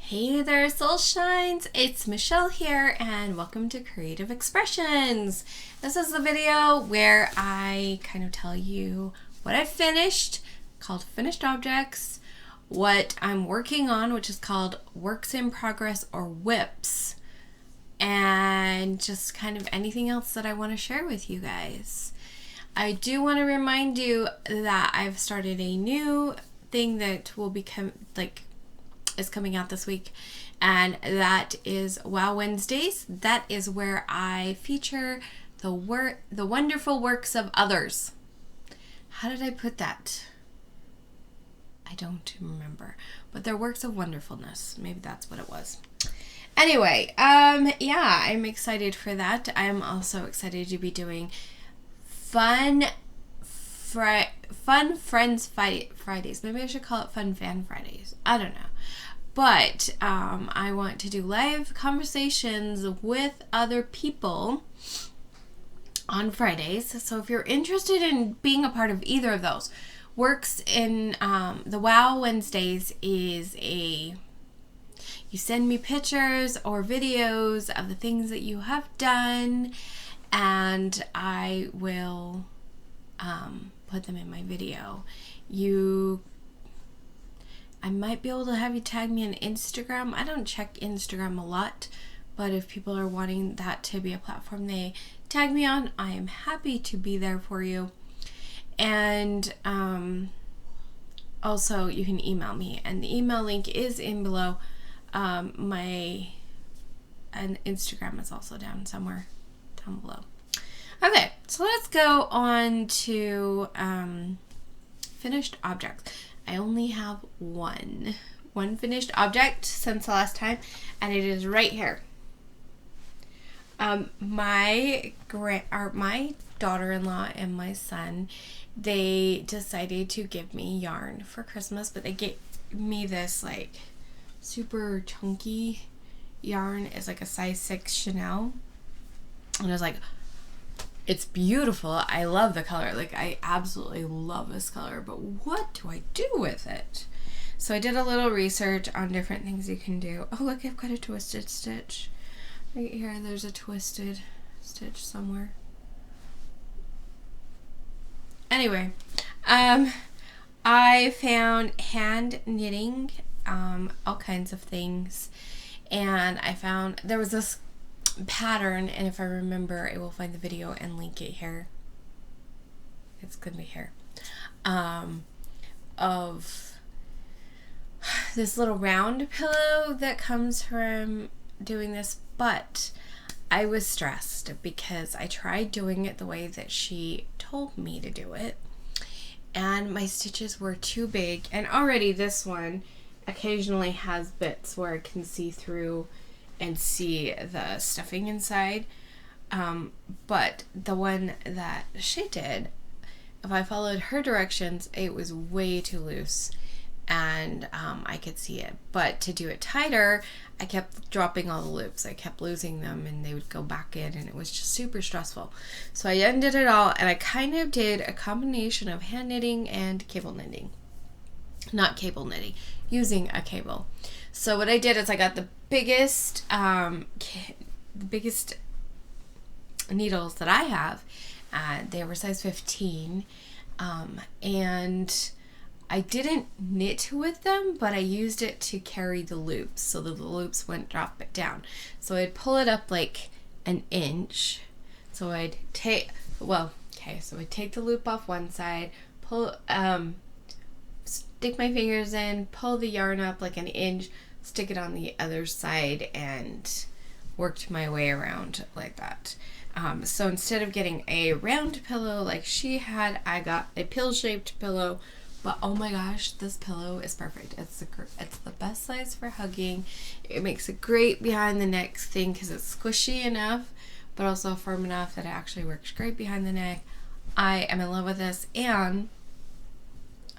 Hey there, Soul Shines! It's Michelle here, and welcome to Creative Expressions. This is the video where I kind of tell you what I finished, called Finished Objects, what I'm working on, which is called Works in Progress or WIPs, and just kind of anything else that I want to share with you guys. I do want to remind you that I've started a new thing that will become is coming out this week, and that is Wow Wednesdays. That is where I feature the wonderful works of others. How did I put that? I don't remember, but they're works of wonderfulness. Maybe that's what it was. Anyway, yeah, I'm excited for that. I'm also excited to be doing Fun Friends Fridays. Maybe I should call it Fun Fan Fridays. I don't know. But I want to do live conversations with other people on Fridays. So if you're interested in being a part of either of those, Works in the Wow Wednesdays is you send me pictures or videos of the things that you have done, and I will put them in my video. I might be able to have you tag me on Instagram. I don't check Instagram a lot, but if people are wanting that to be a platform they tag me on, I am happy to be there for you. And also you can email me, and the email link is in below. And Instagram is also down somewhere down below. Okay, so let's go on to finished objects. I only have one finished object since the last time, and it is right here. My daughter-in-law and my son, they decided to give me yarn for Christmas, but they gave me this like super chunky yarn. It's like a size 6 Chanel, and I was like, it's beautiful. I love the color. Like, I absolutely love this color, but what do I do with it? So I did a little research on different things you can do. Oh, look, I've got a twisted stitch. Right here, there's a twisted stitch somewhere. Anyway, I found hand knitting, all kinds of things, and I found there was this pattern, and if I remember, I will find the video and link it here. It's gonna be here, of this little round pillow that comes from doing this, but I was stressed because I tried doing it the way that she told me to do it, and my stitches were too big, and already this one occasionally has bits where I can see through and see the stuffing inside, but the one that she did, if I followed her directions, it was way too loose, and I could see it. But to do it tighter, I kept dropping all the loops. I kept losing them, and they would go back in, and it was just super stressful. So I undid it all, and I kind of did a combination of hand knitting and cable knitting. Not cable knitting, using a cable. So what I did is I got the biggest needles that I have. They were size 15, and I didn't knit with them, but I used it to carry the loops so that the loops wouldn't drop it down. So I'd pull it up like an inch. So I'd take the loop off one side, stick my fingers in, pull the yarn up like an inch, stick it on the other side, and worked my way around like that. So instead of getting a round pillow like she had, I got a pill-shaped pillow. But oh my gosh, this pillow is perfect. It's the best size for hugging. It makes a great behind the neck thing because it's squishy enough, but also firm enough that it actually works great behind the neck. I am in love with this, and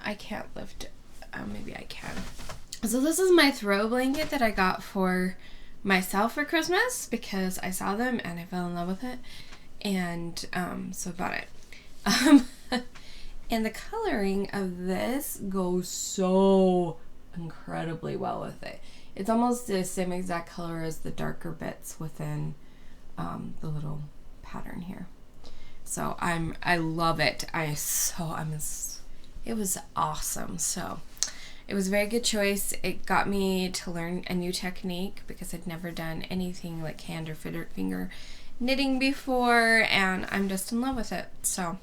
I can't lift it. Maybe I can. So this is my throw blanket that I got for myself for Christmas because I saw them and I fell in love with it, and so I bought it. And the coloring of this goes so incredibly well with it. It's almost the same exact color as the darker bits within the little pattern here. So I love it. It was awesome. So it was a very good choice. It got me to learn a new technique because I'd never done anything like hand or finger knitting before, and I'm just in love with it. So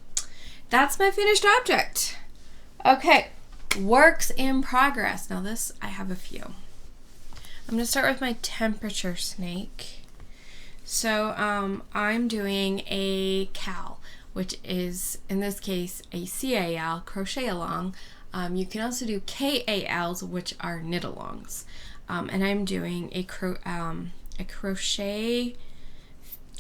that's my finished object. Okay, works in progress. Now this, I have a few. I'm going to start with my temperature snake. So I'm doing a cal, which is, in this case, a CAL, crochet along. You can also do KALs, which are knit alongs. And I'm doing a crochet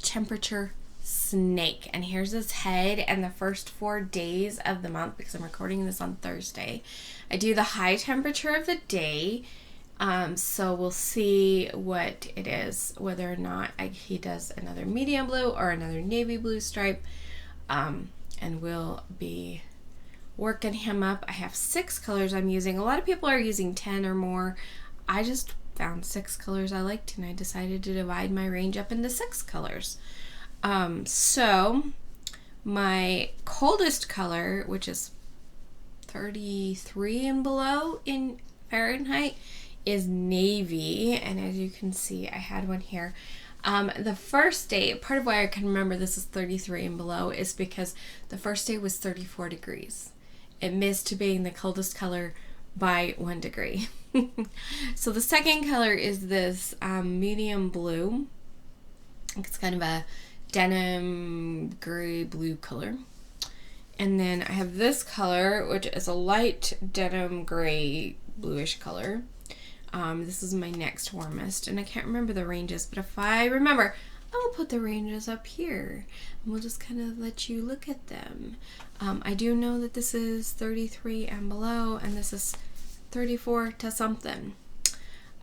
temperature snake. And here's this head, and the first 4 days of the month, because I'm recording this on Thursday, I do the high temperature of the day. So we'll see what it is, whether or not he does another medium blue or another navy blue stripe, and we'll be working him up. I have 6 colors I'm using. A lot of people are using 10 or more. I just found 6 colors I liked, and I decided to divide my range up into 6 colors. So my coldest color, which is 33 and below in Fahrenheit, is navy, and as you can see, I had one here. The first day, part of why I can remember this is 33 and below is because the first day was 34 degrees. It missed being the coldest color by 1 degree. So the second color is this medium blue. It's kind of a denim gray blue color. And then I have this color, which is a light denim gray bluish color. This is my next warmest, and I can't remember the ranges, but if I remember, I will put the ranges up here, and we'll just kind of let you look at them. I do know that this is 33 and below, and this is 34 to something.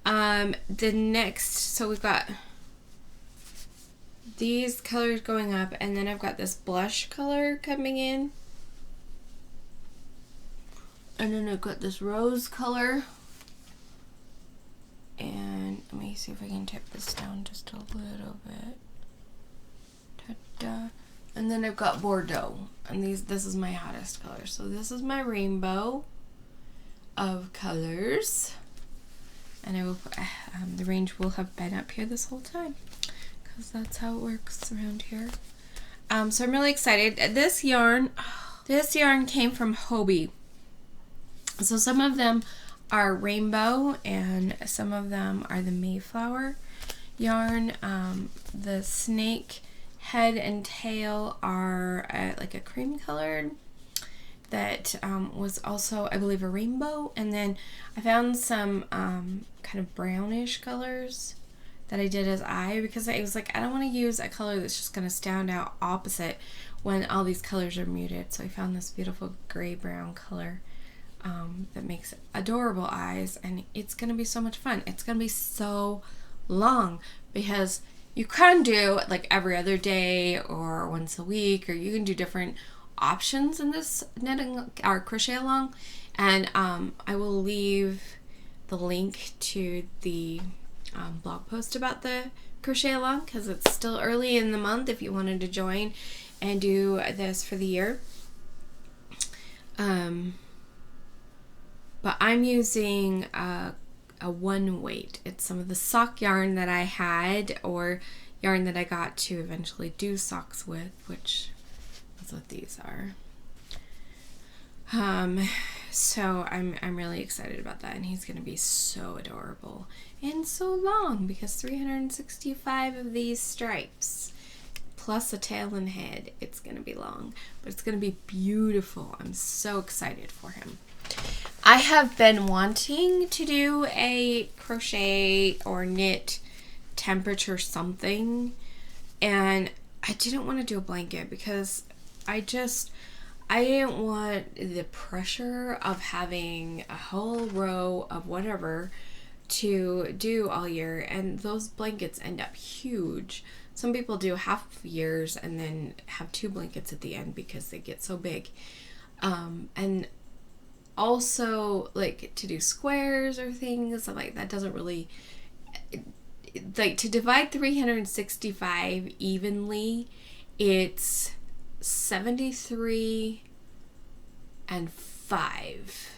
The next, so we've got these colors going up, and then I've got this blush color coming in, and then I've got this rose color. And let me see if I can tip this down just a little bit. Ta-da. And then I've got Bordeaux, and this is my hottest color. So this is my rainbow of colors, and I will put, the range will have been up here this whole time because that's how it works around here. So I'm really excited. This yarn came from Hobie. So some of them are rainbow, and some of them are the Mayflower yarn. The snake head and tail are like a cream colored. That was also, I believe, a rainbow. And then I found some kind of brownish colors that I did as eye, because I was like, I don't want to use a color that's just going to stand out opposite when all these colors are muted. So I found this beautiful gray brown color that makes adorable eyes, and it's going to be so much fun. It's going to be so long, because you can do like every other day or once a week, or you can do different options in this knitting or crochet along, and I will leave the link to the blog post about the crochet along, because it's still early in the month if you wanted to join and do this for the year. But I'm using a one weight. It's some of the sock yarn that I had, or yarn that I got to eventually do socks with, which is what these are. So I'm really excited about that, and he's gonna be so adorable and so long, because 365 of these stripes plus a tail and head. It's gonna be long, but it's gonna be beautiful. I'm so excited for him. I have been wanting to do a crochet or knit temperature something, and I didn't want to do a blanket because I didn't want the pressure of having a whole row of whatever to do all year, and those blankets end up huge. Some people do half years and then have 2 blankets at the end because they get so big, and also like to do squares or things like that doesn't really, like, to divide 365 evenly, it's 73 and 5.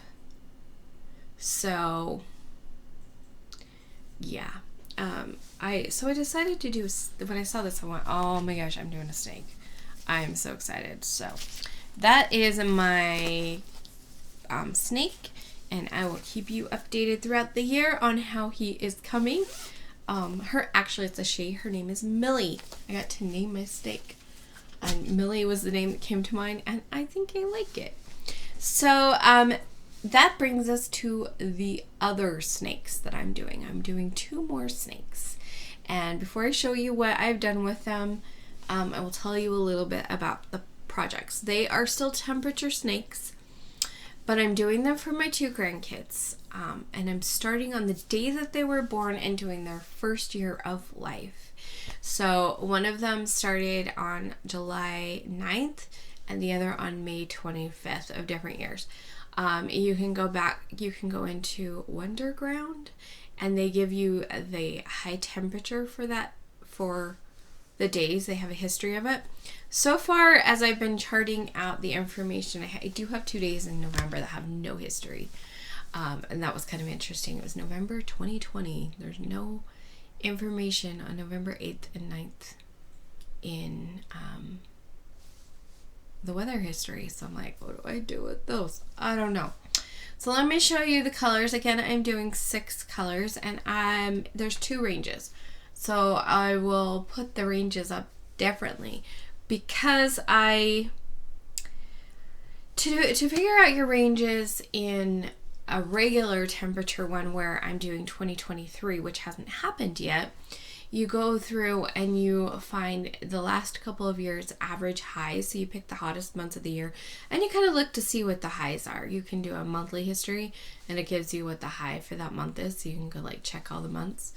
So yeah, I decided to do, when I saw this, I went, oh my gosh, I'm doing a snake. I'm so excited. So that is my snake, and I will keep you updated throughout the year on how he is coming. Actually, it's a she. Her name is Millie. I got to name my snake, and Millie was the name that came to mind, and I think I like it. So that brings us to the other snakes that I'm doing. I'm doing 2 more snakes, and before I show you what I've done with them, I will tell you a little bit about the projects. They are still temperature snakes, but I'm doing them for my 2 grandkids, and I'm starting on the day that they were born and doing their first year of life. So one of them started on July 9th and the other on May 25th of different years. You can go into Wonderground, and they give you the high temperature for the days. They have a history of it. So far, as I've been charting out the information, I do have 2 days in November that have no history. And that was kind of interesting. It was November 2020. There's no information on November 8th and 9th in the weather history. So I'm like, what do I do with those? I don't know. So let me show you the colors. Again, I'm doing 6 colors, and there's 2 ranges. So I will put the ranges up differently because to figure out your ranges in a regular temperature one where I'm doing 2023, which hasn't happened yet, you go through and you find the last couple of years average highs. So you pick the hottest months of the year and you kind of look to see what the highs are. You can do a monthly history and it gives you what the high for that month is. So you can go like check all the months,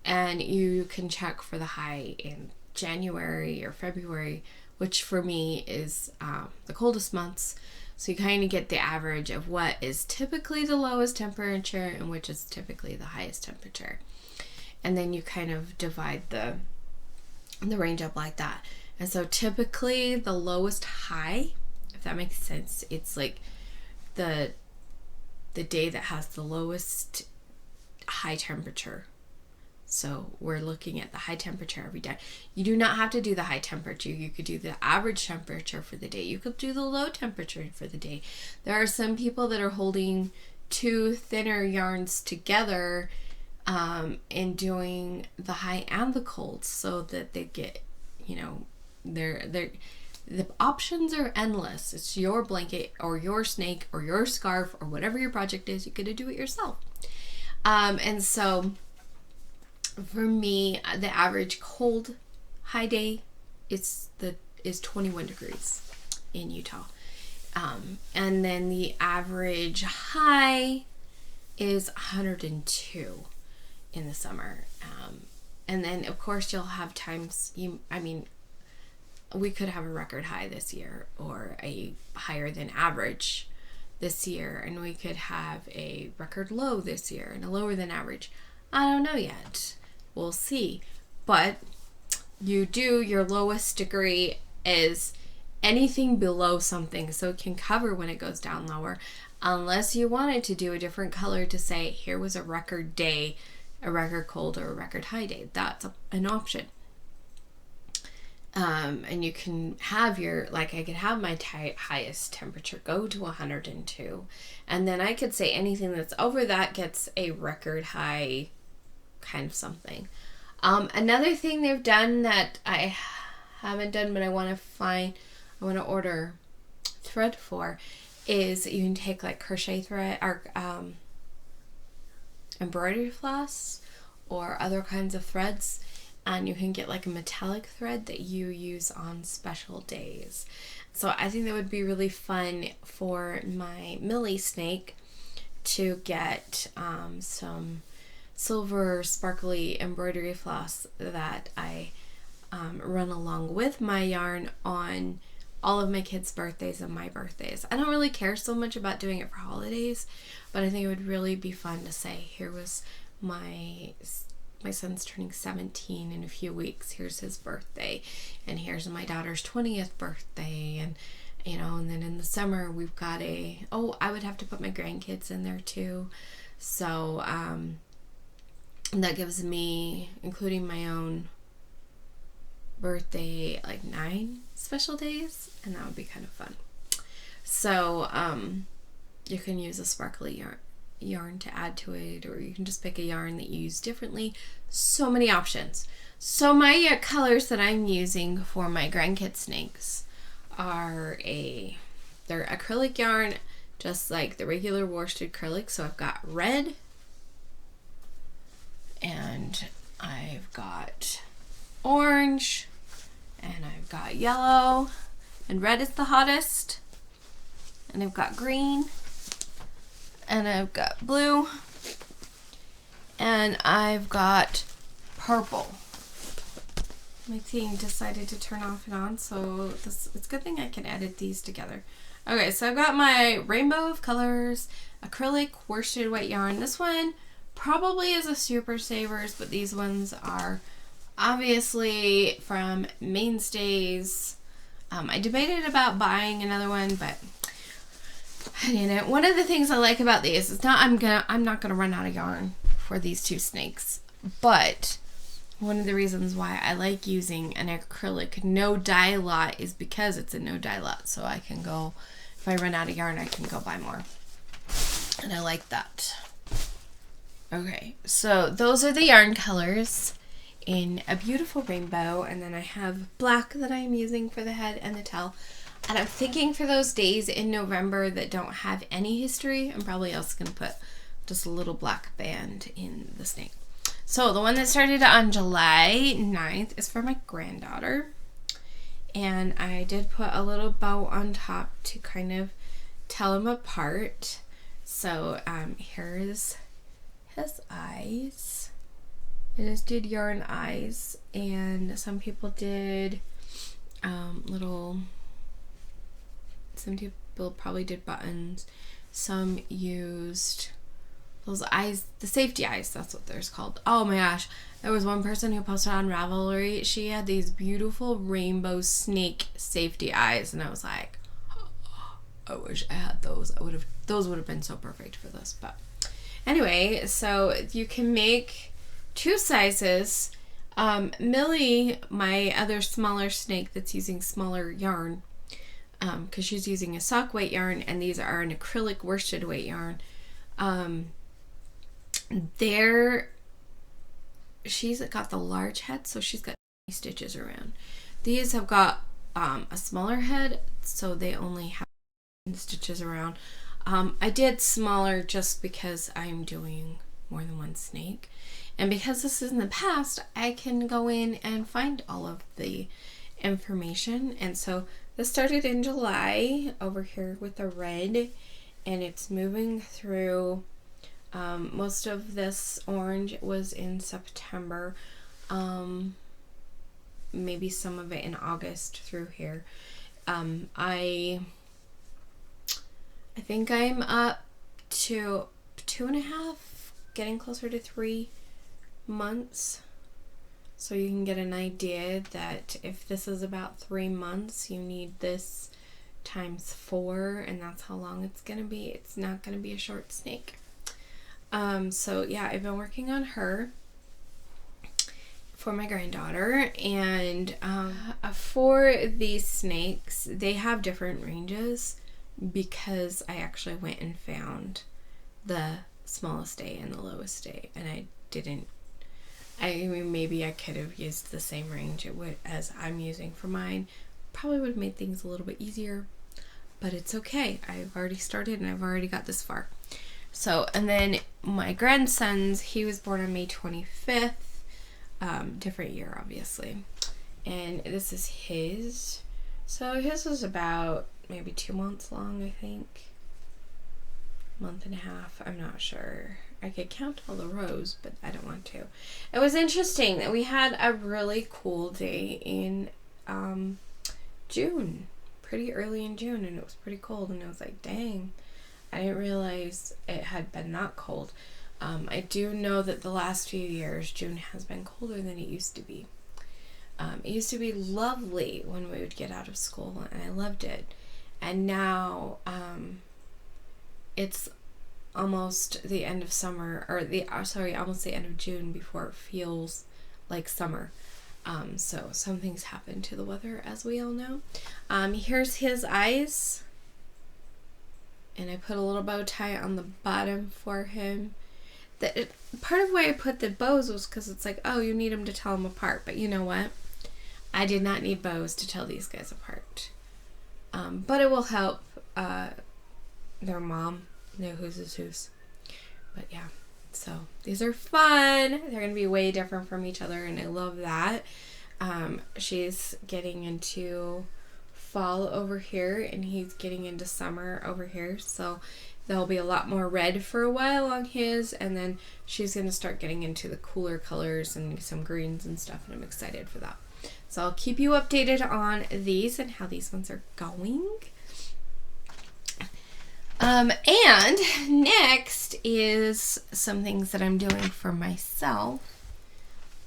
and you can check for the high in January or February, which for me is the coldest months. So you kind of get the average of what is typically the lowest temperature and which is typically the highest temperature. And then you kind of divide the range up like that. And so typically the lowest high, if that makes sense, it's like the day that has the lowest high temperature. So we're looking at the high temperature every day. You do not have to do the high temperature. You could do the average temperature for the day. You could do the low temperature for the day. There are some people that are holding 2 thinner yarns together and doing the high and the cold, so that they get, the options are endless. It's your blanket or your snake or your scarf or whatever your project is. You get to do it yourself. And so for me, the average cold high day is 21 degrees in Utah. And then the average high is 102 in the summer. And then of course you'll have times, we could have a record high this year or a higher than average this year, and we could have a record low this year and a lower than average. I don't know yet. We'll see. But your lowest degree is anything below something, so it can cover when it goes down lower, unless you wanted to do a different color to say here was a record day, a record cold, or a record high day. That's an option. And you can have I could have my highest temperature go to 102, and then I could say anything that's over that gets a record high kind of something. Another thing they've done that I haven't done, but I want to order thread for, is you can take like crochet thread or embroidery floss or other kinds of threads, and you can get like a metallic thread that you use on special days. So I think that would be really fun for my Millie snake to get some silver sparkly embroidery floss that I run along with my yarn on all of my kids' birthdays and my birthdays. I don't really care so much about doing it for holidays, but I think it would really be fun to say, here was my son's turning 17 in a few weeks. Here's his birthday, and here's my daughter's 20th birthday, and you know, and then in the summer we've got I would have to put my grandkids in there too. So that gives me, including my own birthday, like 9 special days, and that would be kind of fun. So you can use a sparkly yarn to add to it, or you can just pick a yarn that you use differently. So many options. So my colors that I'm using for my grandkid snakes are they're acrylic yarn, just like the regular worsted acrylic. So I've got red, and I've got orange, and I've got yellow, and red is the hottest, and I've got green, and I've got blue, and I've got purple. My thing decided to turn off and on, so it's a good thing I can edit these together. Okay, so I've got my rainbow of colors, acrylic worsted weight yarn. This one probably is a Super Savers, but these ones are obviously from Mainstays. I debated about buying another one, but I didn't. One of the things I like about these is I'm not gonna run out of yarn for these 2 snakes, but one of the reasons why I like using an acrylic no dye lot is because it's a no dye lot, so I can go, if I run out of yarn, I can go buy more, and I like that. Okay, so those are the yarn colors in a beautiful rainbow, and then I have black that I'm using for the head and the tail. And I'm thinking for those days in November that don't have any history, I'm probably also going to put just a little black band in the snake. So the one that started on July 9th is for my granddaughter, and I did put a little bow on top to kind of tell them apart. So here's his eyes. I just did yarn eyes, and some people did some people probably did buttons. Some used those eyes, the safety eyes, that's what they're called. Oh my gosh, there was one person who posted on Ravelry, she had these beautiful rainbow snake safety eyes, and I was like, I wish I had those. Those would have been so perfect for this. But anyway, so you can make 2 sizes. Millie, my other smaller snake that's using smaller yarn, because she's using a sock weight yarn, and these are an acrylic worsted weight yarn. She's got the large head, so she's got stitches around. These have got a smaller head, so they only have stitches around. I did smaller just because I'm doing more than one snake, and because this is in the past, I can go in and find all of the information. And so this started in July over here with the red, and it's moving through. Most of this orange was in September, maybe some of it in August through here. I think I'm up to 2.5, getting closer to 3 months. So you can get an idea that if this is about 3 months, you need this times 4, and that's how long it's gonna be. It's not gonna be a short snake. So yeah, I've been working on her for my granddaughter, and for these snakes, they have different ranges because I actually went and found the smallest day and the lowest day, and I mean, maybe I could have used the same range as I'm using for mine. Probably would have made things a little bit easier, but it's okay. I've already started, and I've already got this far. So, and then my grandson's, he was born on May 25th, different year, obviously. And this is his. So his was about maybe 2 months long, I think. Month and a half, I'm not sure. I could count all the rows, but I don't want to. It was interesting that we had a really cool day in June, pretty early in June and it was pretty cold, and I was like, dang, I didn't realize it had been that cold. I do know that the last few years June has been colder than it used to be. It used to be lovely when we would get out of school, and I loved it. And now it's almost the end of summer, or almost the end of June before it feels like summer. So something's happened to the weather, as we all know. Here's his eyes, and I put a little bow tie on the bottom for him. Part of why I put the bows was because it's like, oh, you need them to tell them apart. But you know what? I did not need bows to tell these guys apart. But it will help their mom know whose is whose. But yeah, so these are fun. They're going to be way different from each other, and I love that. She's getting into fall over here, and he's getting into summer over here. So there'll be a lot more red for a while on his, and then she's going to start getting into the cooler colors and some greens and stuff, and I'm excited for that. So I'll keep you updated on these and how these ones are going. And next is some things that I'm doing for myself.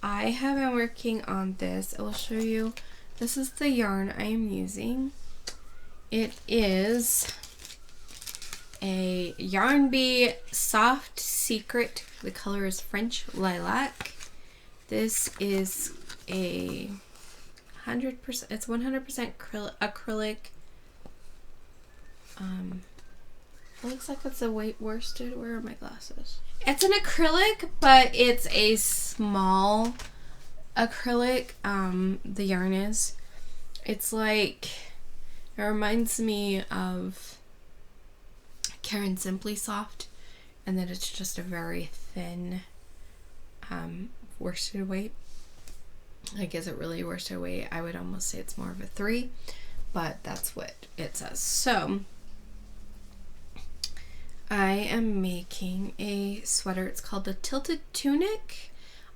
I have been working on this. I will show you. This is the yarn I am using. It is a Yarn Bee Soft Secret. The color is French Lilac. This is a 100%. It's 100% acrylic. It looks like it's a weight worsted. Where are my glasses? It's an acrylic, but it's a small acrylic. The yarn is. It's like, it reminds me of Karen Simply Soft, and then it's just a very thin worsted weight. Like, is it really worsted weight? I would almost say it's more of a 3, but that's what it says. So I am making a sweater. It's called the Tilted Tunic.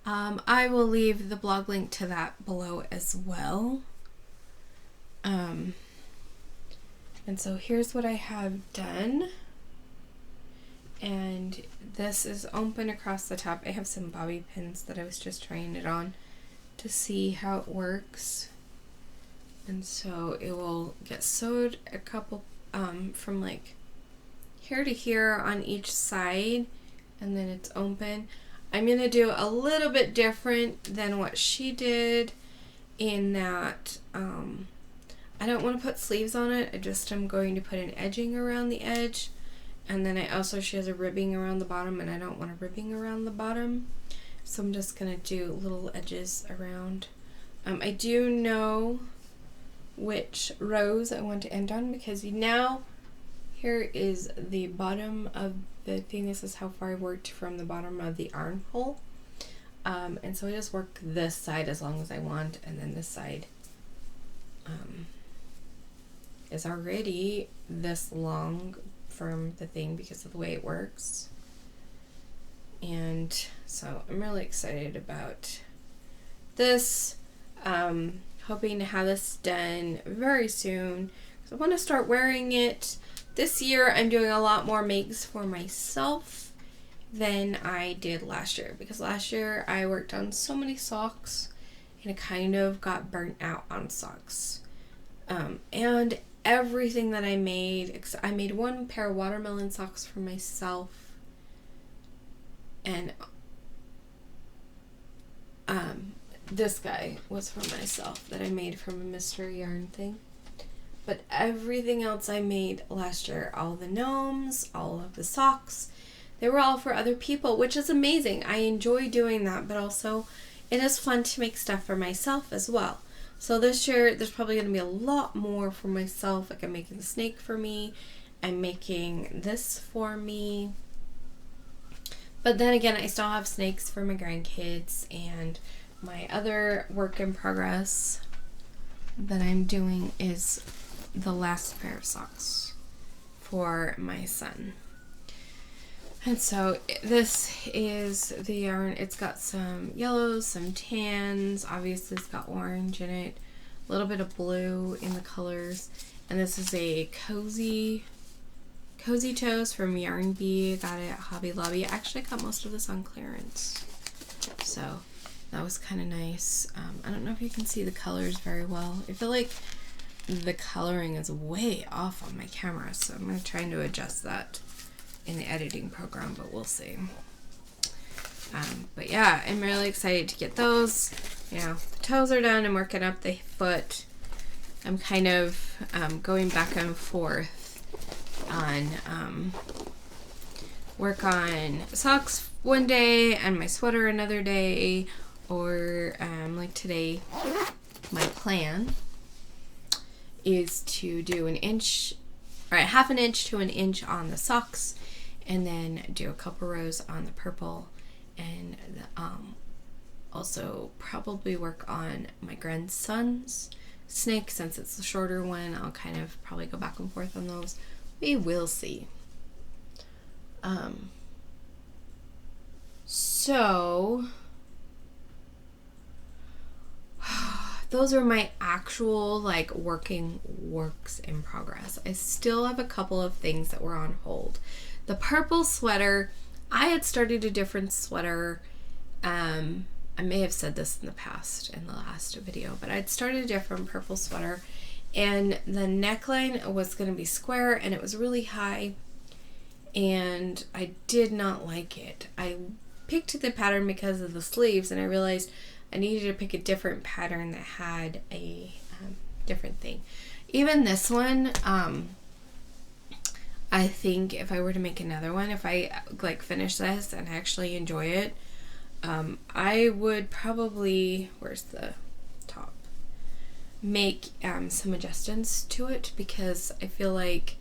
I will leave the blog link to that below as well. And so here's what I have done. And this is open across the top. I have some bobby pins that I was just trying it on to see how it works. And so it will get sewed a couple from like here to here on each side, and then it's open. I'm going to do a little bit different than what she did in that I don't want to put sleeves on it. I'm going to put an edging around the edge, and then she has a ribbing around the bottom, and I don't want a ribbing around the bottom, so I'm just going to do little edges around. I do know which rows I want to end on, because now here is the bottom of the thing. This is how far I worked from the bottom of the armhole. And so I just work this side as long as I want, and then this side is already this long from the thing because of the way it works. And so I'm really excited about this. Hoping to have this done very soon, because I want to start wearing it. This year I'm doing a lot more makes for myself than I did last year, because last year I worked on so many socks and I kind of got burnt out on socks. And everything that I made one pair of watermelon socks for myself, and this guy was for myself that I made from a mystery yarn thing. But everything else I made last year, all the gnomes, all of the socks, they were all for other people, which is amazing. I enjoy doing that, but also it is fun to make stuff for myself as well. So this year, there's probably going to be a lot more for myself. Like, I'm making the snake for me. I'm making this for me. But then again, I still have snakes for my grandkids, and my other work in progress that I'm doing is the last pair of socks for my son. And so this is the yarn. It's got some yellows, some tans, obviously it's got orange in it, a little bit of blue in the colors. And this is a Cozy Toes from Yarn Bee. Got it at Hobby Lobby. I actually got most of this on clearance, so that was kind of nice. I don't know if you can see the colors very well. I feel like the coloring is way off on my camera, so I'm going to try to adjust that in the editing program, but we'll see. But yeah, I'm really excited to get those. You know, the toes are done. I'm working up the foot. I'm kind of going back and forth on work on socks one day and my sweater another day, or like today, my plan is to do half an inch to an inch on the socks, and then do a couple rows on the purple, and also probably work on my grandson's snake. Since it's the shorter one, I'll kind of probably go back and forth on those. We will see. So those are my actual like works in progress. I still have a couple of things that were on hold. The purple sweater, I had started a different sweater. I may have said this in the past in the last video, but I'd started a different purple sweater, and the neckline was going to be square, and it was really high, and I did not like it. I picked the pattern because of the sleeves, and I realized I needed to pick a different pattern that had a different thing. Even this one, I think if I were to make another one, if I like finish this and actually enjoy it, I would probably, where's the top, make some adjustments to it, because I feel like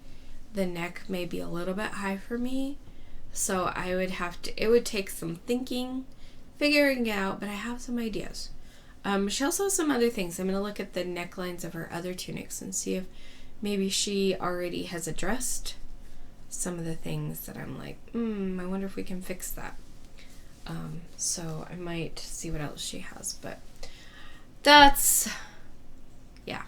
the neck may be a little bit high for me. So I would have to, it would take some thinking, figuring it out, but I have some ideas. She also has some other things. I'm going to look at the necklines of her other tunics and see if maybe she already has addressed some of the things that I'm like, I wonder if we can fix that. So I might see what else she has, but that's, yeah.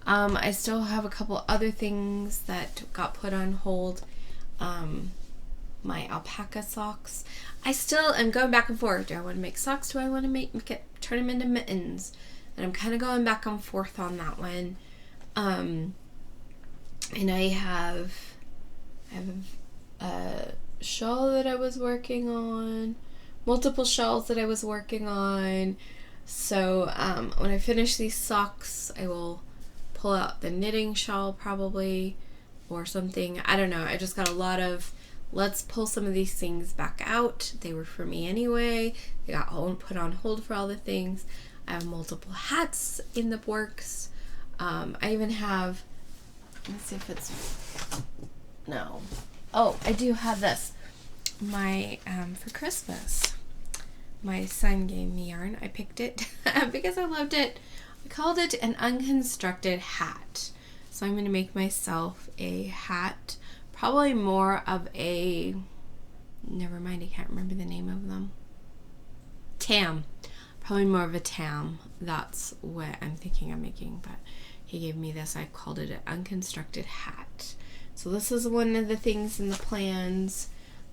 I still have a couple other things that got put on hold. My alpaca socks. I still am going back and forth. Do I want to make socks? Do I want to turn them into mittens? And I'm kind of going back and forth on that one. And I have a shawl that I was working on, multiple shawls that I was working on. So when I finish these socks, I will pull out the knitting shawl probably, or something. I don't know. I just got a lot of, let's pull some of these things back out. They were for me anyway. They got put on hold for all the things. I have multiple hats in the works. I even have, let's see if it's, no. Oh, I do have this. My, for Christmas, my son gave me yarn. I picked it because I loved it. I called it an unconstructed hat. So I'm going to make myself a hat. Probably more of a, never mind, I can't remember the name of them. Tam. Probably more of a tam. That's what I'm thinking of making, but he gave me this. I called it an unconstructed hat. So this is one of the things in the plans.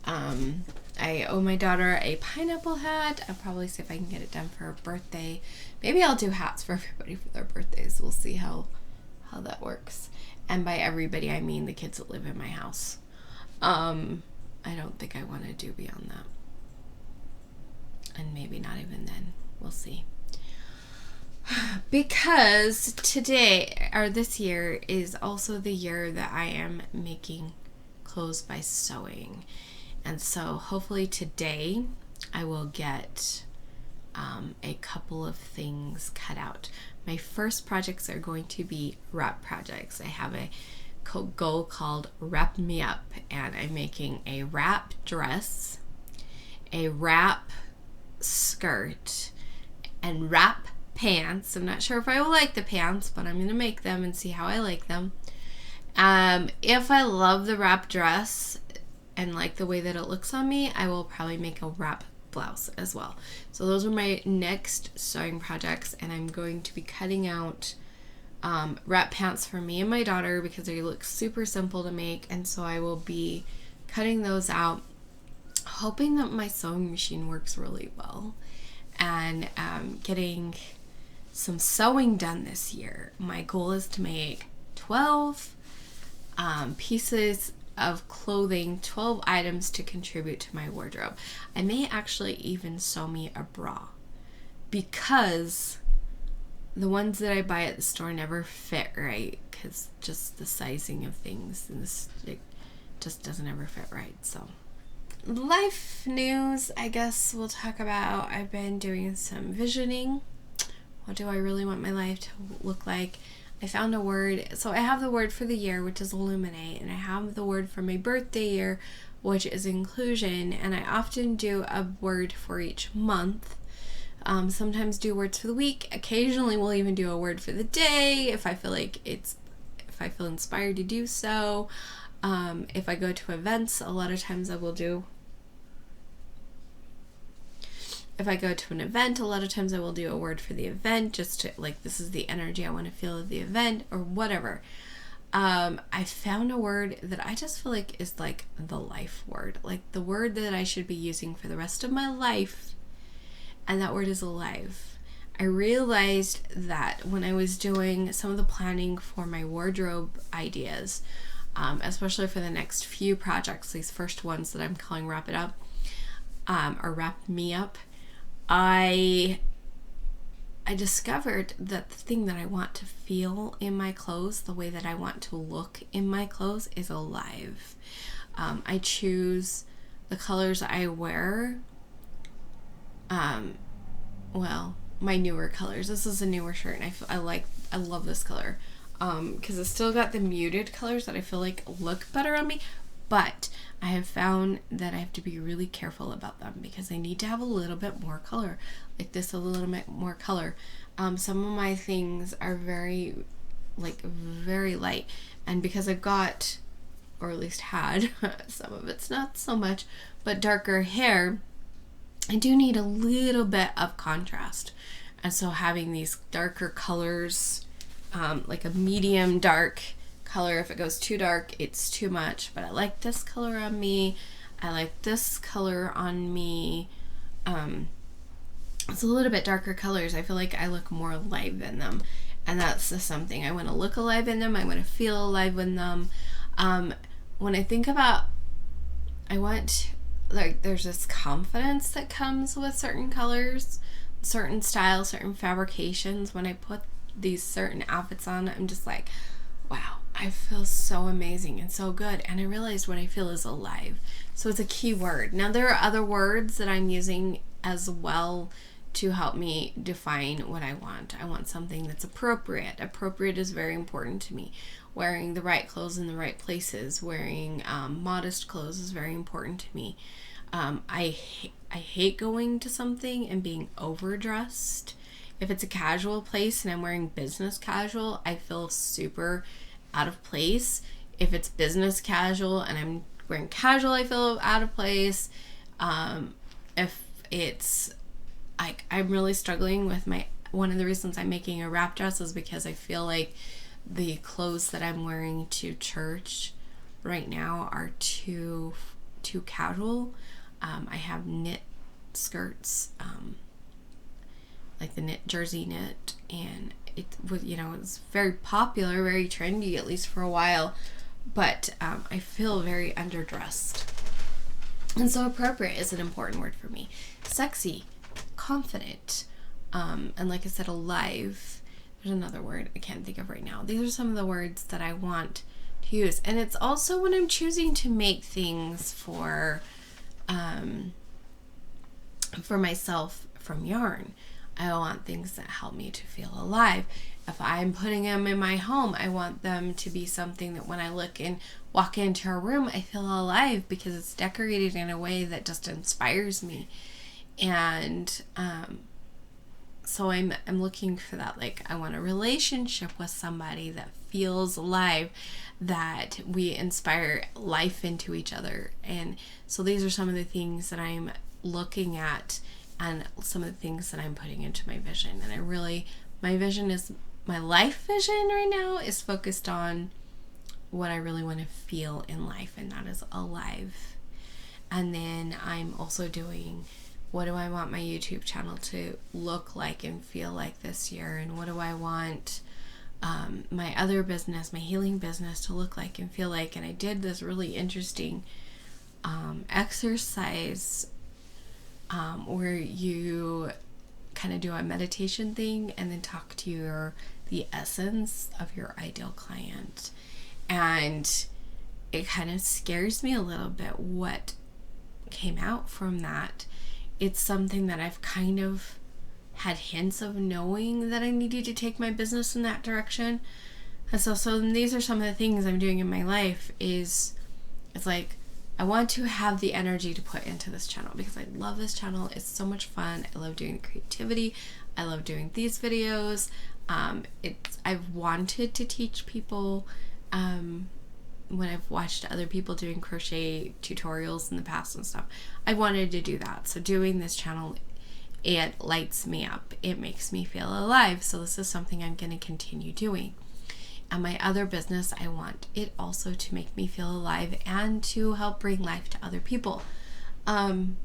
I owe my daughter a pineapple hat. I'll probably see if I can get it done for her birthday. Maybe I'll do hats for everybody for their birthdays. We'll see how that works. And by everybody, I mean the kids that live in my house. I don't think I want to do beyond that. And maybe not even then. We'll see. Because today, or this year, is also the year that I am making clothes by sewing. And so hopefully today I will get a couple of things cut out. My first projects are going to be wrap projects. I have a goal called Wrap Me Up, and I'm making a wrap dress, a wrap skirt, and wrap pants. I'm not sure if I will like the pants, but I'm going to make them and see how I like them. If I love the wrap dress and like the way that it looks on me, I will probably make a wrap blouse as well. So those are my next sewing projects, and I'm going to be cutting out wrap pants for me and my daughter because they look super simple to make, and so I will be cutting those out, hoping that my sewing machine works really well, and getting some sewing done this year. My goal is to make 12 pieces of clothing, 12 items to contribute to my wardrobe. I may actually even sew me a bra, because the ones that I buy at the store never fit right, because just the sizing of things, and this, it just doesn't ever fit right. So life news, I guess we'll talk about. I've been doing some visioning. What do I really want my life to look like? I found a word. So I have the word for the year, which is illuminate, and I have the word for my birthday year, which is inclusion, and I often do a word for each month. Sometimes do words for the week. Occasionally we'll even do a word for the day if I feel inspired to do so. If I go to events, a lot of times I will do. If I go to an event, a lot of times I will do a word for the event, just to, like, this is the energy I want to feel at the event, or whatever. I found a word that I just feel like is like the life word, like the word that I should be using for the rest of my life, and that word is alive. I realized that when I was doing some of the planning for my wardrobe ideas, especially for the next few projects, these first ones that I'm calling Wrap It Up, or Wrap Me Up, I discovered that the thing that I want to feel in my clothes, the way that I want to look in my clothes, is alive. I choose the colors I wear. Well, my newer colors. This is a newer shirt, and I love this color. Because it's still got the muted colors that I feel like look better on me, but I have found that I have to be really careful about them because they need to have a little bit more color, like this, a little bit more color. Some of my things are very light, and because I've got, or at least had, some of it's not so much, but darker hair, I do need a little bit of contrast. And so having these darker colors, like a medium dark color, if it goes too dark, it's too much, but I like this color on me, I like this color on me. It's a little bit darker colors. I feel like I look more alive in them, and that's just something. I want to look alive in them, I want to feel alive in them. When I think about, I want, like, there's this confidence that comes with certain colors, certain styles, certain fabrications. When I put these certain outfits on, I'm just like, wow, I feel so amazing and so good, and I realized what I feel is alive. So it's a key word. Now there are other words that I'm using as well to help me define what I want. I want something that's appropriate. Appropriate is very important to me. Wearing the right clothes in the right places, wearing modest clothes is very important to me. I hate going to something and being overdressed. If it's a casual place and I'm wearing business casual, I feel super out of place. If it's business casual and I'm wearing casual, I feel out of place. If it's like, I'm really struggling with one of the reasons I'm making a wrap dress is because I feel like the clothes that I'm wearing to church right now are too casual. I have knit skirts, like the knit jersey knit, and it was, it's very popular, very trendy, at least for a while, but I feel very underdressed. And so appropriate is an important word for me. Sexy, confident, and like I said, alive. There's another word I can't think of right now. These are some of the words that I want to use. And it's also when I'm choosing to make things for myself from yarn. I want things that help me to feel alive. If I'm putting them in my home, I want them to be something that when I walk into a room, I feel alive because it's decorated in a way that just inspires me. And so I'm looking for that. Like, I want a relationship with somebody that feels alive, that we inspire life into each other. And so these are some of the things that I'm looking at and some of the things that I'm putting into my vision. And my vision is my life vision right now is focused on what I really want to feel in life, and that is alive. And then I'm also doing, what do I want my YouTube channel to look like and feel like this year, and what do I want my other business, my healing business, to look like and feel like. And I did this really interesting exercise where you kind of do a meditation thing and then talk to the essence of your ideal client. And it kind of scares me a little bit what came out from that. It's something that I've kind of had hints of knowing that I needed to take my business in that direction. And so these are some of the things I'm doing in my life. It's like, I want to have the energy to put into this channel because I love this channel. It's so much fun. I love doing creativity. I love doing these videos. I've wanted to teach people when I've watched other people doing crochet tutorials in the past and stuff. I wanted to do that. So doing this channel, it lights me up. It makes me feel alive. So this is something I'm going to continue doing. And my other business, I want it also to make me feel alive and to help bring life to other people. And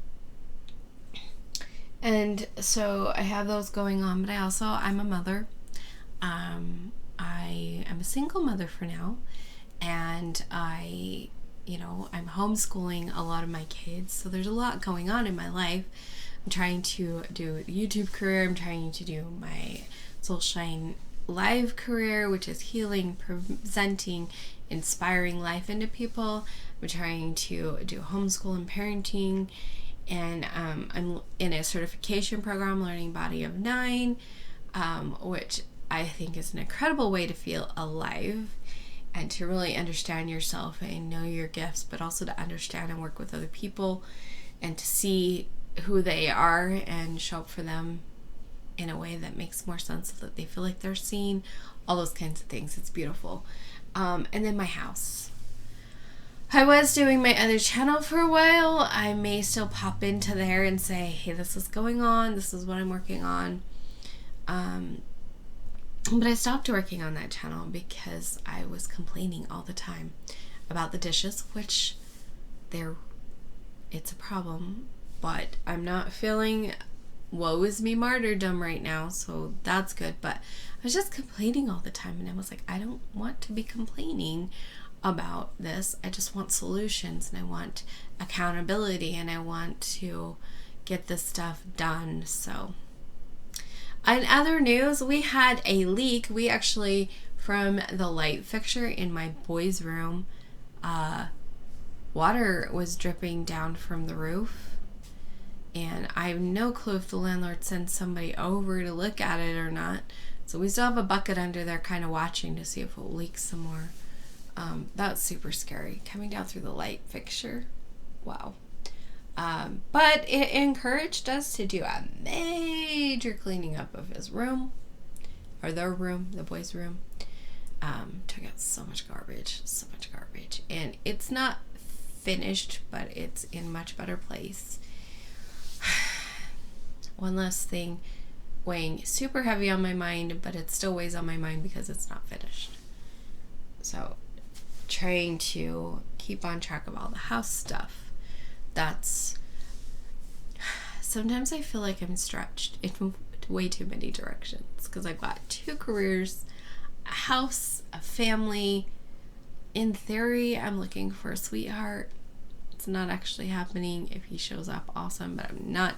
so I have those going on, but I'm a mother. I am a single mother for now, and I'm homeschooling a lot of my kids. So there's a lot going on in my life. I'm trying to do a YouTube career. I'm trying to do my Soul Shine live career, which is healing, presenting, inspiring life into people. I'm trying to do homeschool and parenting, and I'm in a certification program learning Body of 9, which I think is an incredible way to feel alive and to really understand yourself and know your gifts, but also to understand and work with other people and to see who they are and show up for them in a way that makes more sense so that they feel like they're seen, all those kinds of things. It's beautiful. And then my house. I was doing my other channel for a while. I may still pop into there and say, hey, this is going on. This is what I'm working on. But I stopped working on that channel because I was complaining all the time about the dishes, which it's a problem, but I'm not feeling woe is me martyrdom right now, so that's good. But I was just complaining all the time, and I was like, I don't want to be complaining about this. I just want solutions, and I want accountability, and I want to get this stuff done. So in other news, we had a leak. We actually, from the light fixture in my boys' room, water was dripping down from the roof. And I have no clue if the landlord sent somebody over to look at it or not. So we still have a bucket under there kind of watching to see if it leaks some more. That's super scary. Coming down through the light fixture. Wow. But it encouraged us to do a major cleaning up of his room. Or their room, the boys' room. Took out so much garbage. And it's not finished, but it's in much better place. One last thing weighing super heavy on my mind, but it still weighs on my mind because it's not finished. So trying to keep on track of all the house stuff. Sometimes I feel like I'm stretched in way too many directions because I've got 2 careers, a house, a family. In theory, I'm looking for a sweetheart. It's not actually happening. If he shows up, awesome, but I'm not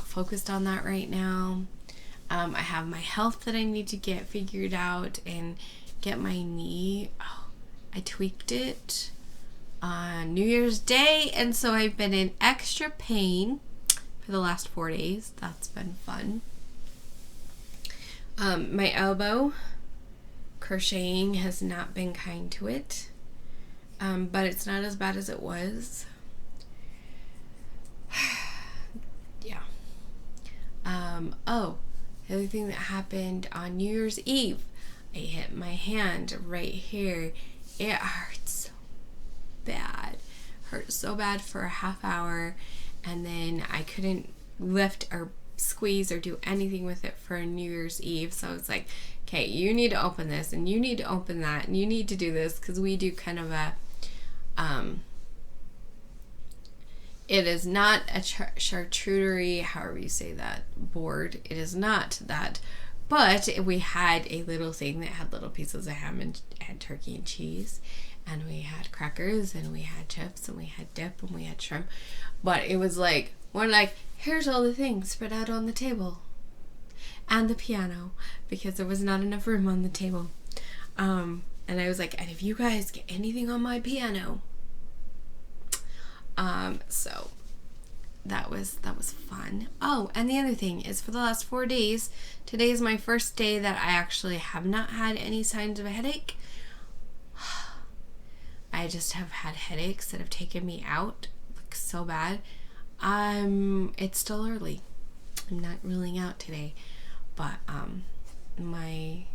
focused on that right now. I have my health that I need to get figured out and get my knee. I tweaked it on New Year's Day, and so I've been in extra pain for the last 4 days. That's been fun. My elbow, crocheting has not been kind to it. But it's not as bad as it was. Yeah. The other thing that happened on New Year's Eve, I hit my hand right here. It hurts so bad. Hurt so bad for a half hour, and then I couldn't lift or squeeze or do anything with it for New Year's Eve. So it's like, okay, you need to open this and you need to open that and you need to do this, because we do kind of a it is not a charcuterie, however you say that, board. It is not that. But we had a little thing that had little pieces of ham and turkey and cheese. And we had crackers and we had chips and we had dip and we had shrimp. But it was like, more like, here's all the things spread out on the table. And the piano, because there was not enough room on the table. And I was like, and if you guys get anything on my piano. So that was fun. Oh, and the other thing is, for the last 4 days, today is my first day that I actually have not had any signs of a headache. I just have had headaches that have taken me out like so bad. It's still early. I'm not ruling out today, but my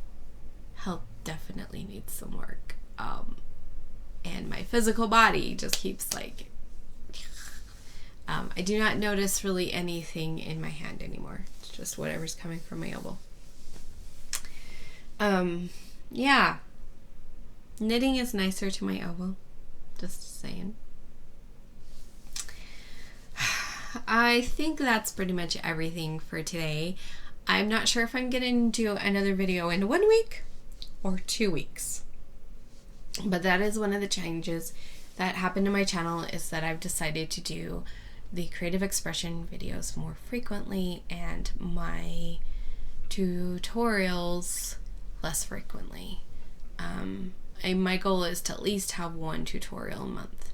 health definitely needs some work. And my physical body just keeps like I do not notice really anything in my hand anymore. It's just whatever's coming from my elbow. Yeah. Knitting is nicer to my elbow. Just saying. I think that's pretty much everything for today. I'm not sure if I'm going to do another video in 1 week or 2 weeks. But that is one of the changes that happened to my channel, is that I've decided to do the creative expression videos more frequently and my tutorials less frequently. My goal is to at least have one tutorial a month.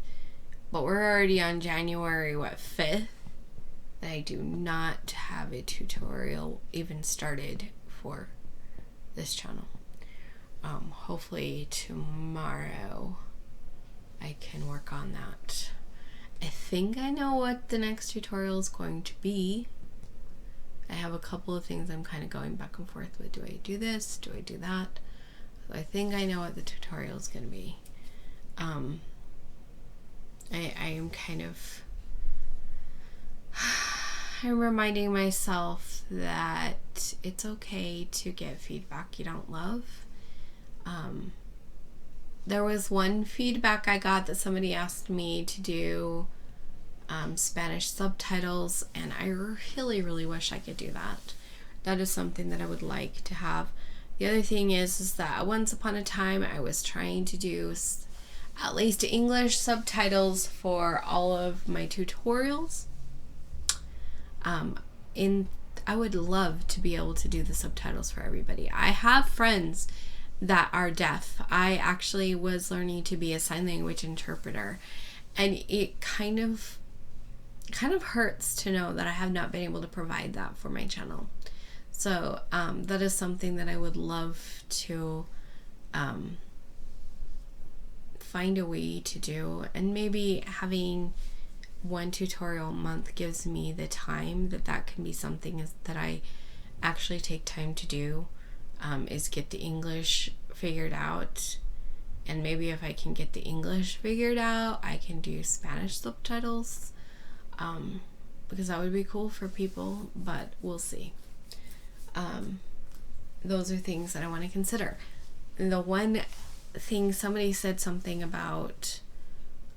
But we're already on January 5th. I do not have a tutorial even started for this channel. Hopefully tomorrow I can work on that. I think I know what the next tutorial is going to be. I have a couple of things I'm kind of going back and forth with. Do I do this? Do I do that? So I think I know what the tutorial is going to be. I am kind of I'm reminding myself that it's okay to get feedback you don't love. There was one feedback I got that somebody asked me to do Spanish subtitles, and I really wish I could do that. That is something that I would like to have. The other thing is that once upon a time I was trying to do at least English subtitles for all of my tutorials. I would love to be able to do the subtitles for everybody. I have friends that are deaf. I actually was learning to be a sign language interpreter, and it kind of hurts to know that I have not been able to provide that for my channel. So that is something that I would love to find a way to do, and maybe having one tutorial a month gives me the time that can be something that I actually take time to do. Is get the English figured out, and maybe if I can get the English figured out, I can do Spanish subtitles, because that would be cool for people, but we'll see. Those are things that I want to consider. The one thing, somebody said something about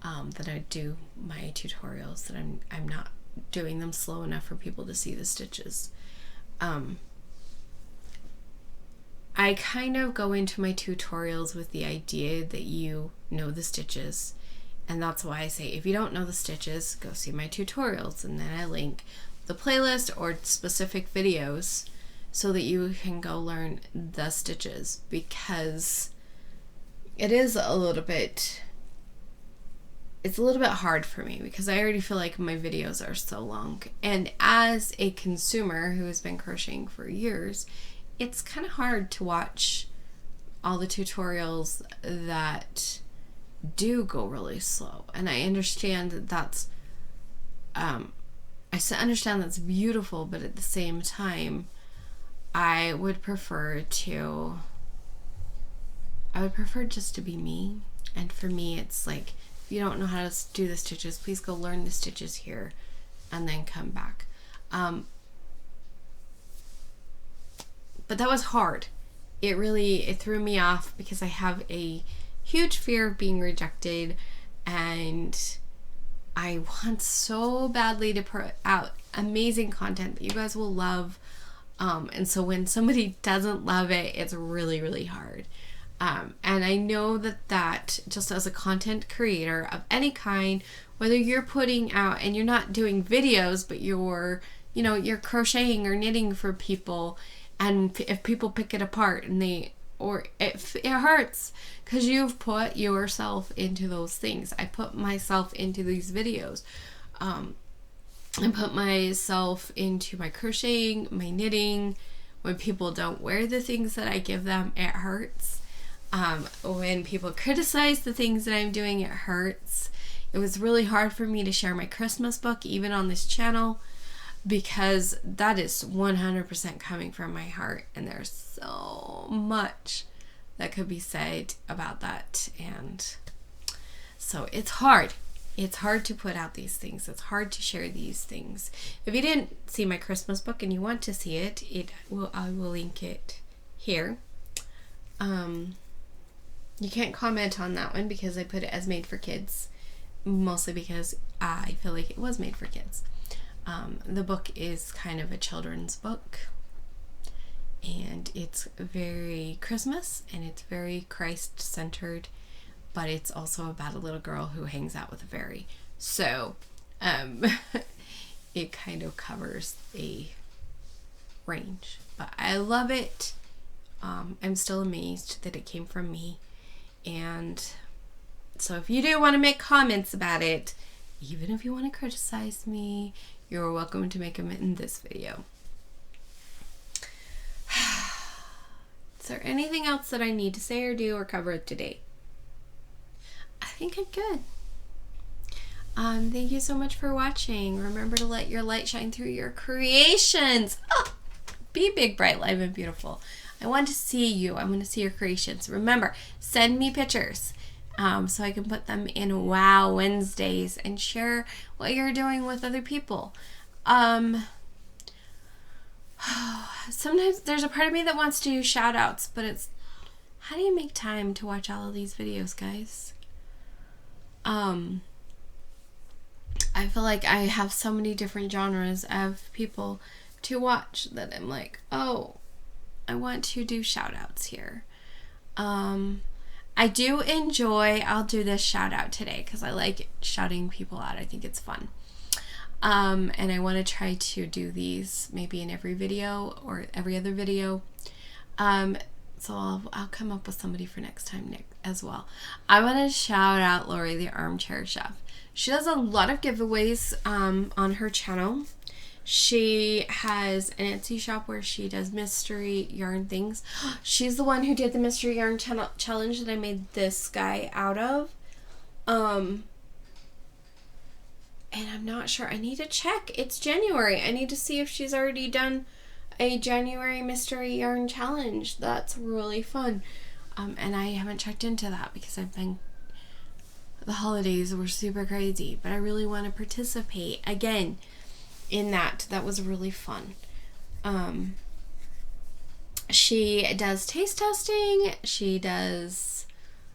that I do my tutorials, that I'm not doing them slow enough for people to see the stitches. I kind of go into my tutorials with the idea that you know the stitches, and that's why I say, if you don't know the stitches, go see my tutorials, and then I link the playlist or specific videos so that you can go learn the stitches, because it is a little bit hard for me, because I already feel like my videos are so long, and as a consumer who has been crocheting for years, it's kind of hard to watch all the tutorials that do go really slow. And I understand that that's understand that's beautiful, but at the same time I would prefer just to be me. And for me, it's like, if you don't know how to do the stitches, please go learn the stitches here and then come back. But that was hard. It threw me off because I have a huge fear of being rejected, and I want so badly to put out amazing content that you guys will love. And so when somebody doesn't love it, it's really, really hard. And I know that just as a content creator of any kind, whether you're putting out and you're not doing videos, but you're crocheting or knitting for people, and if people pick it apart and it hurts because you've put yourself into those things. I put myself into these videos. I put myself into my crocheting, my knitting. When people don't wear the things that I give them, it hurts. When people criticize the things that I'm doing, it hurts. It was really hard for me to share my Christmas book, even on this channel, because that is 100% coming from my heart, and there's so much that could be said about that. And so it's hard. It's hard to put out these things. It's hard to share these things. If you didn't see my Christmas book and you want to see it, I will link it here. You can't comment on that one because I put it as made for kids, mostly because I feel like it was made for kids. The book is kind of a children's book, and it's very Christmas and it's very Christ-centered, but it's also about a little girl who hangs out with a fairy. So it kind of covers a range, but I love it. I'm still amazed that it came from me. And so if you do want to make comments about it, even if you want to criticize me, you're welcome to make them in this video. Is there anything else that I need to say or do or cover today? I think I'm good. Thank you so much for watching. Remember to let your light shine through your creations. Oh, be big, bright, live, and beautiful. I want to see you. I want to see your creations. Remember, send me pictures so I can put them in Wow Wednesdays and share what you're doing with other people. Sometimes there's a part of me that wants to do shout outs, but it's, how do you make time to watch all of these videos, guys? I feel like I have so many different genres of people to watch that I'm like, oh, I want to do shout outs here. I do enjoy, I'll do this shout out today because I like shouting people out. I think it's fun. And I want to try to do these maybe in every video or every other video. So I'll come up with somebody for next time, Nick, as well. I want to shout out Lori, the Armchair Chef. She does a lot of giveaways on her channel. She has an Etsy shop where she does mystery yarn things. She's the one who did the mystery yarn challenge that I made this guy out of. And I'm not sure. I need to check. It's January. I need to see if she's already done a January mystery yarn challenge. That's really fun. And I haven't checked into that because the holidays were super crazy, but I really want to participate again in that. That was really fun. She does taste testing. She does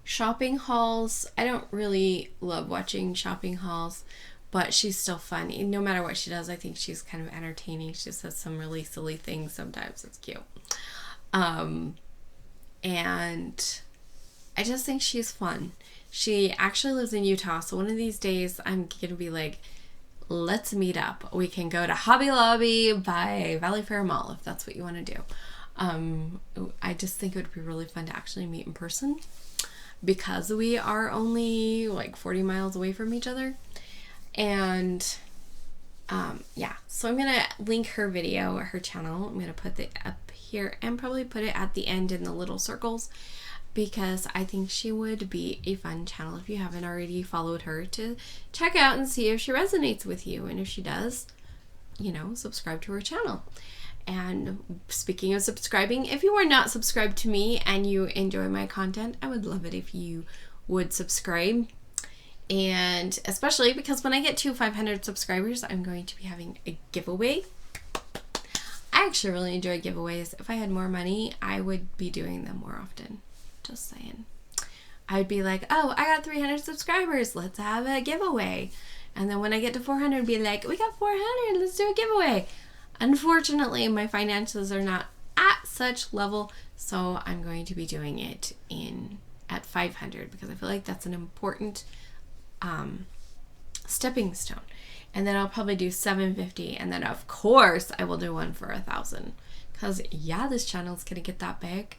shopping hauls. I don't really love watching shopping hauls, but she's still fun. No matter what she does, I think she's kind of entertaining. She says some really silly things sometimes. It's cute. And I just think she's fun. She actually lives in Utah, so one of these days I'm going to be like, let's meet up. We can go to Hobby Lobby by Valley Fair Mall if that's what you want to do. I just think it would be really fun to actually meet in person because we are only like 40 miles away from each other. And yeah, so I'm going to link her video, her channel. I'm going to put it up here and probably put it at the end in the little circles, because I think she would be a fun channel if you haven't already followed her to check out and see if she resonates with you. And if she does, you know, subscribe to her channel. And speaking of subscribing, if you are not subscribed to me and you enjoy my content, I would love it if you would subscribe. And especially because when I get to 500 subscribers, I'm going to be having a giveaway. I I actually really enjoy giveaways. If I had more money, I would be doing them more often. Just saying. I'd be like, oh, I got 300 subscribers. Let's have a giveaway. And then when I get to 400, be like, we got 400. Let's do a giveaway. Unfortunately, my finances are not at such level, so I'm going to be doing it at 500 because I feel like that's an important stepping stone. And then I'll probably do 750, and then of course I will do one for 1,000 because yeah, this channel's gonna get that big.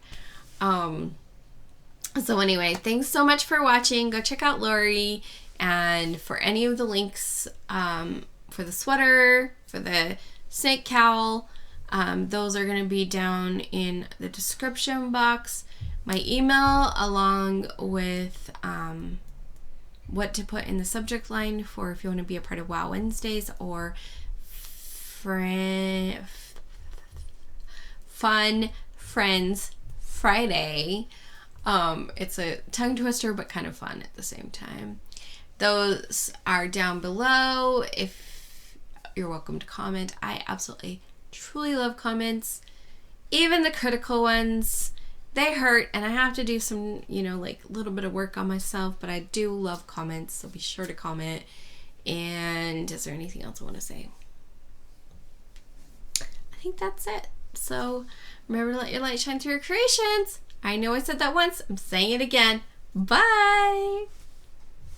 So anyway, thanks so much for watching. Go check out Lori, and for any of the links for the sweater, for the snake cowl, those are going to be down in the description box. My email, along with what to put in the subject line for if you want to be a part of Wow Wednesdays or Fun Friends Friday. It's a tongue twister, but kind of fun at the same time. Those are down below. If you're welcome to comment. I absolutely, truly love comments. Even the critical ones, they hurt, and I have to do some, like a little bit of work on myself, but I do love comments, so be sure to comment. And is there anything else I want to say? I think that's it. So remember to let your light shine through your creations. I know I said that once. I'm saying it again. Bye.